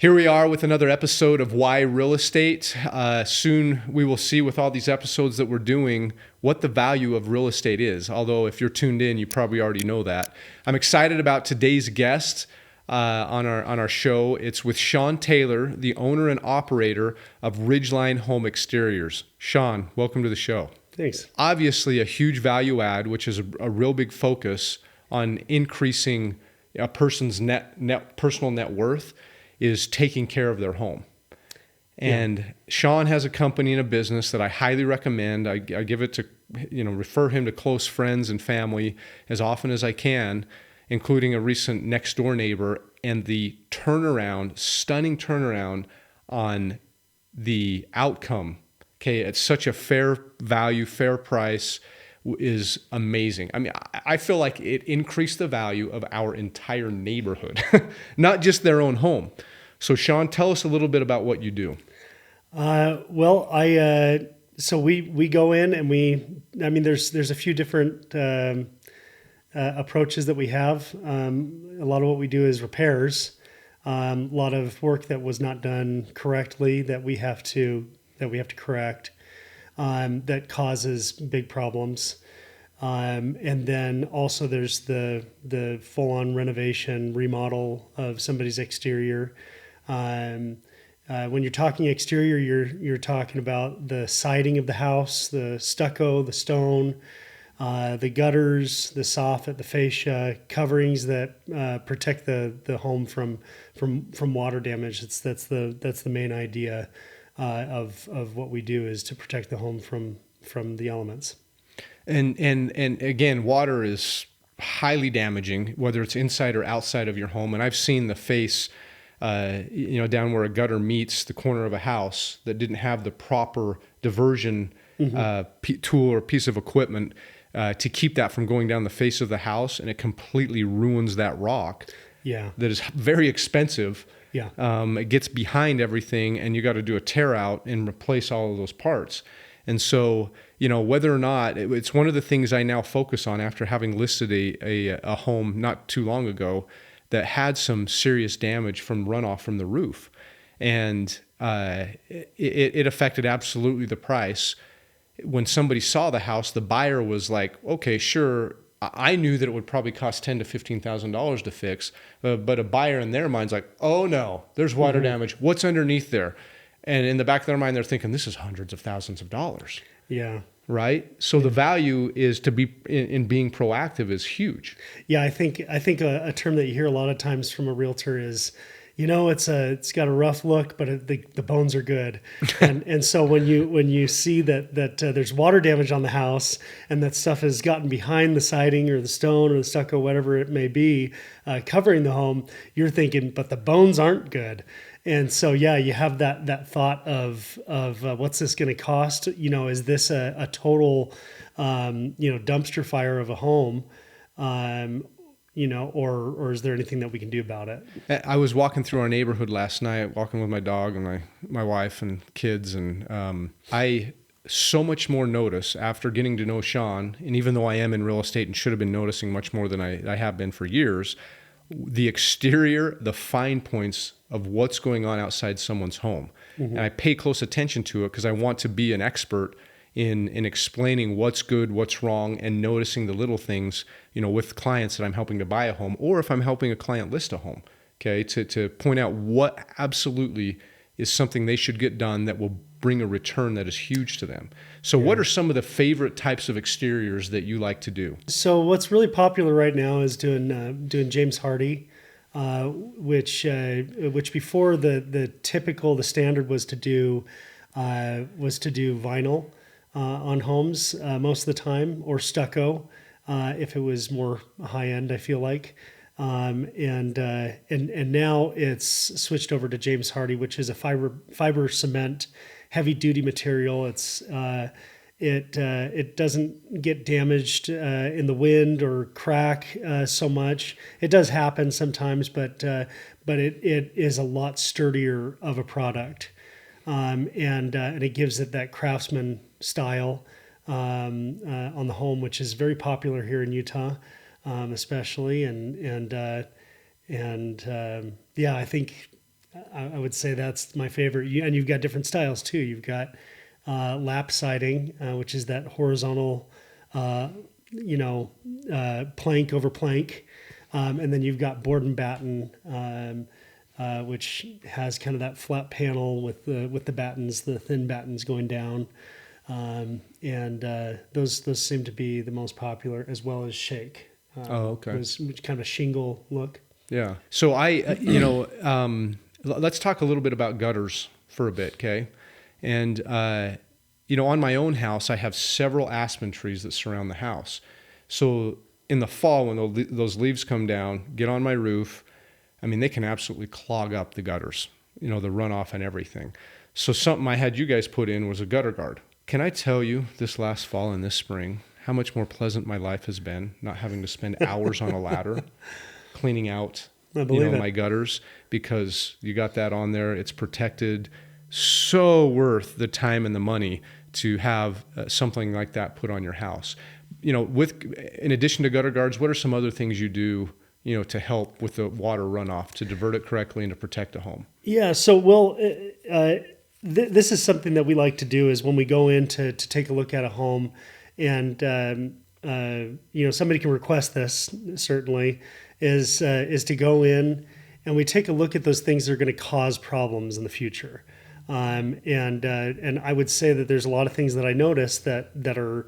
Here we are with another episode of Why Real Estate. Soon we will see with all these episodes that we're doing what the value of real estate is. Although if you're tuned in, you probably already know that. I'm excited about today's guest on our show. It's with Sean Taylor, the owner and operator of Ridgeline Home Exteriors. Sean, welcome to the show. Thanks. Obviously a huge value add, which is a real big focus on increasing a person's personal net worth, is taking care of their home. And Sean has a company and a business that I highly recommend. I give it to, refer him to close friends and family as often as I can, including a recent next door neighbor, and the stunning turnaround on the outcome. Okay, at such a fair value, fair price is amazing. I mean, I feel like it increased the value of our entire neighborhood, not just their own home. So Sean, tell us a little bit about what you do. So we go in and there's a few different approaches that we have. A lot of what we do is repairs. A lot of work that was not done correctly that we have to correct. That causes big problems. And then also there's the full-on renovation, remodel of somebody's exterior. When you're talking exterior, you're talking about the siding of the house, the stucco, the stone, the gutters, the soffit, the fascia, coverings that protect the home from water damage. That's the main idea of what we do, is to protect the home from the elements. And again, water is highly damaging, whether it's inside or outside of your home. And I've seen the face, down where a gutter meets the corner of a house that didn't have the proper diversion tool or piece of equipment to keep that from going down the face of the house, and it completely ruins that rock. Yeah, that is very expensive. Yeah, it gets behind everything, and you got to do a tear out and replace all of those parts. And so, whether or not, it's one of the things I now focus on after having listed a home not too long ago that had some serious damage from runoff from the roof. And it affected absolutely the price. When somebody saw the house, the buyer was like, okay, sure. I knew that it would probably cost $10,000 to $15,000 to fix, but a buyer in their mind's like, oh no, there's water damage. What's underneath there? And in the back of their mind, they're thinking, this is hundreds of thousands of dollars. Yeah. Right. So the value is to be in being proactive is huge. Yeah. I think a term that you hear a lot of times from a realtor is, it's got a rough look, but the bones are good. And so when you see that there's water damage on the house, and that stuff has gotten behind the siding or the stone or the stucco, whatever it may be, covering the home, you're thinking, but the bones aren't good. And so, you have that thought of what's this going to cost? Is this a total, dumpster fire of a home? Or is there anything that we can do about it? I was walking through our neighborhood last night, walking with my dog and my wife and kids. And I so much more notice after getting to know Sean. And even though I am in real estate and should have been noticing much more than I have been for years, the exterior, the fine points of what's going on outside someone's home. And I pay close attention to it because I want to be an expert in explaining what's good, what's wrong, and noticing the little things, with clients that I'm helping to buy a home, or if I'm helping a client list a home, okay, to point out what absolutely is something they should get done that will bring a return that is huge to them. So what are some of the favorite types of exteriors that you like to do? So what's really popular right now is doing James Hardy, which before the standard was to do vinyl on homes most of the time, or stucco if it was more high end, I feel like. And now it's switched over to James Hardy, which is a fiber cement, heavy duty material. It doesn't get damaged in the wind or crack so much. It does happen sometimes, but it is a lot sturdier of a product, and it gives it that craftsman style on the home, which is very popular here in Utah, especially. I think I would say that's my favorite. And you've got different styles too. You've got lap siding, which is that horizontal, plank over plank. And then you've got board and batten, which has kind of that flat panel with the battens, the thin battens going down. Those seem to be the most popular, as well as shake. Okay. Which kind of a shingle look. Yeah. So let's talk a little bit about gutters for a bit, okay? And, on my own house, I have several aspen trees that surround the house. So in the fall, when those leaves come down, get on my roof, they can absolutely clog up the gutters, the runoff and everything. So something I had you guys put in was a gutter guard. Can I tell you, this last fall and this spring, how much more pleasant my life has been, not having to spend hours on a ladder cleaning out my gutters, because you got that on there. It's protected. So worth the time and the money to have something like that put on your house. In addition to gutter guards, what are some other things you do, to help with the water runoff, to divert it correctly and to protect a home? Yeah. So, this is something that we like to do, is when we go in to take a look at a home, and somebody can request this, certainly, is to go in and we take a look at those things that are going to cause problems in the future. And I would say that there's a lot of things that I noticed that are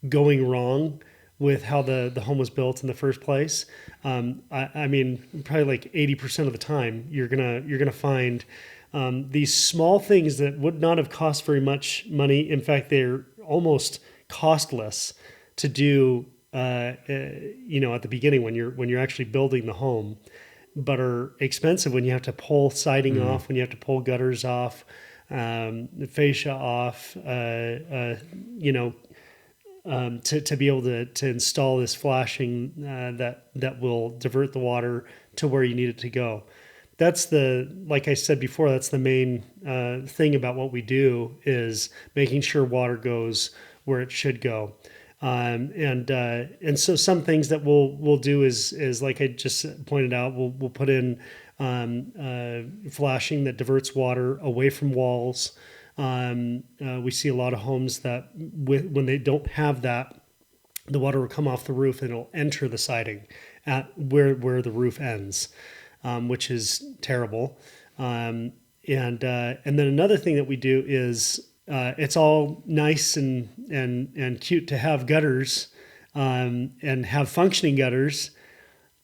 going wrong with how the home was built in the first place. Probably like 80% of the time, you're gonna find these small things that would not have cost very much money. In fact, they're almost costless to do. At the beginning, when you're actually building the home, but are expensive when you have to pull siding off, when you have to pull gutters off, the fascia off, to be able to install this flashing that will divert the water to where you need it to go. That's like I said before, that's the main thing about what we do, is making sure water goes where it should go. And so some things that we'll do is like I just pointed out, we'll put in flashing that diverts water away from walls. We see a lot of homes that when they don't have that, the water will come off the roof and it'll enter the siding at where the roof ends, which is terrible. And then another thing that we do is, it's all nice and cute to have gutters, and have functioning gutters,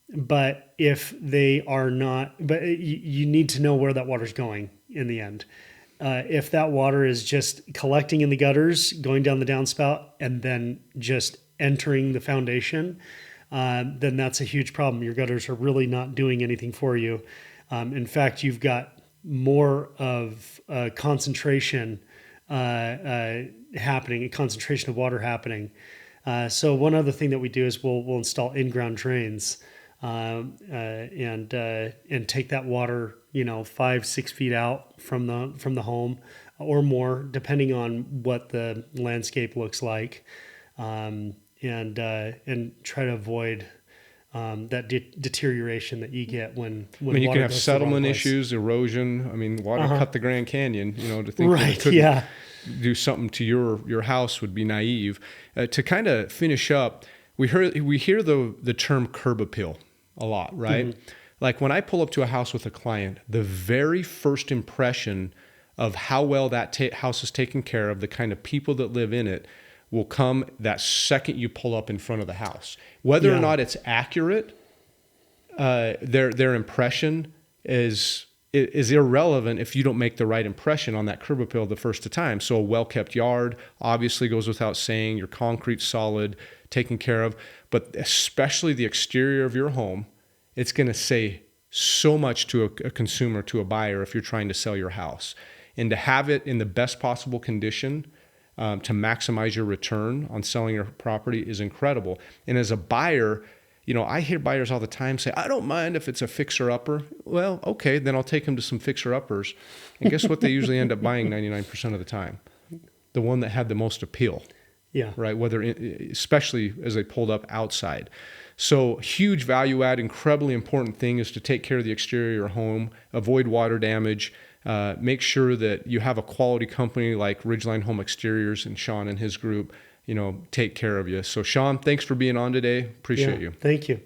but if they are not, you need to know where that water's going in the end. If that water is just collecting in the gutters, going down the downspout, and then just entering the foundation, then that's a huge problem. Your gutters are really not doing anything for you. In fact, you've got more of a concentration happening, a concentration of water happening. So one other thing that we do is we'll install in-ground drains, and take that water, 5-6 feet out from the home or more, depending on what the landscape looks like, and try to avoid that deterioration that you get when you water can have goes settlement issues, erosion. Water cut the Grand Canyon. To think that it couldn't do something to your house would be naive. To kind of finish up, we hear the term curb appeal a lot, right? Mm-hmm. Like when I pull up to a house with a client, the very first impression of how well that house is taken care of, the kind of people that live in it, will come that second you pull up in front of the house. Whether or not it's accurate, their impression is irrelevant if you don't make the right impression on that curb appeal the first time. So a well-kept yard obviously goes without saying. Your concrete's solid, taken care of. But especially the exterior of your home, it's going to say so much to a consumer, to a buyer, if you're trying to sell your house. And to have it in the best possible condition, to maximize your return on selling your property, is incredible. And as a buyer, I hear buyers all the time say, I don't mind if it's a fixer-upper. Well, okay, then I'll take them to some fixer-uppers. And guess what they usually end up buying 99% of the time? The one that had the most appeal. Yeah. Right? Especially as they pulled up outside. So huge value add, incredibly important thing is to take care of the exterior of your home, avoid water damage, make sure that you have a quality company like Ridgeline Home Exteriors and Sean and his group, take care of you. So Sean, thanks for being on today. Appreciate you. Thank you.